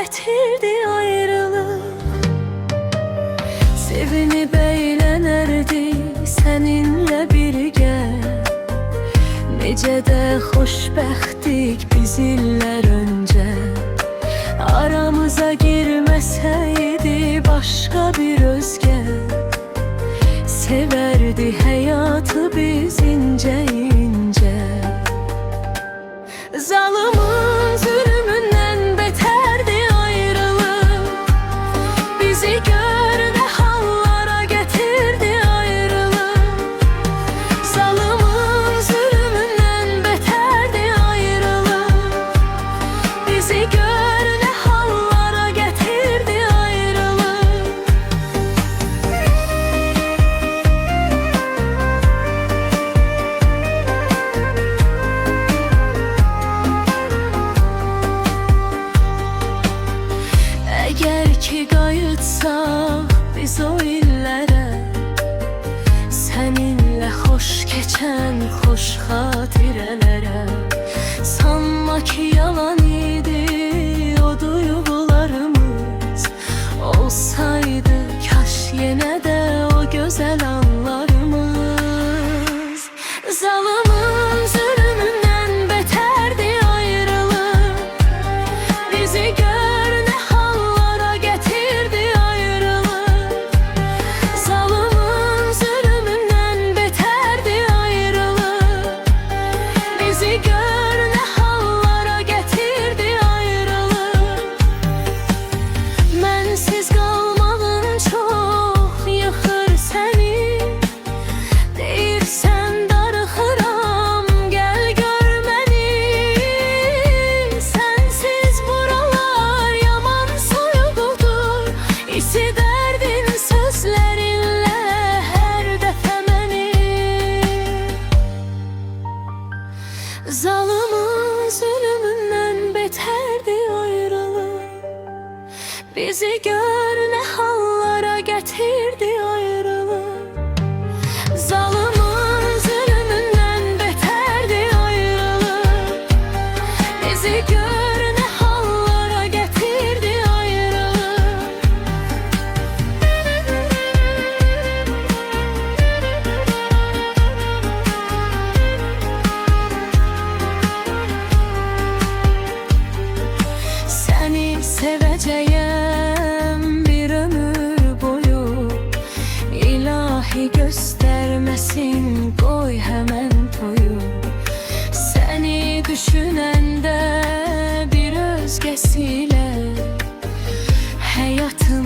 getirdi ayrılık. Sevinip eğlenirdi seninle birge. Necə də xoşbəxtdik biz illər öncə. Aramıza girməsəydi başqa bir özgə, severdi hayatı biz ince ince. Zalımın zulmünden beterdi ayrılık. Bizi gör ne hallara getirdi ayrılık. Zalımın zulmünden beterdi ayrılık. Bizi gör ne hallara getirdi ayrılık. Eğer ki qayıtsaq biz o illərə, səninlə xoş keçən xoş xatirələrə, sanma ki yalan idi o duyğularımız. Olsaydı kaş yenə də o gözəl anlarımız. Zalımın zulmündən beterdi ayrılık. Bizi gör ne hallara getirdi ayrılık. Zalımın zulmünden beterdi ayrılık. Bizi gör ne hallara getirdi ayrılık. Mənsiz qalmağın çox yıxır səni. Deyirsən darıxıram, gəl gör məni. Sənsiz buralar yaman soyuqdur. İsidərdin sözlərinlə hər dəfə məni. Zalımın zulmündən beterdi ayrılık. Bizi gör ne hallara getirdi ayrılık. Zalımın zulmündən beterdi ayrılık. Bizi gör ne hallara getirdi ayrılık. Səni sevəcəyəm bir ömür boyu. İlahi göstermesin qoy həmən toyu. Səni düşünəndə bir özgəsilə həyatın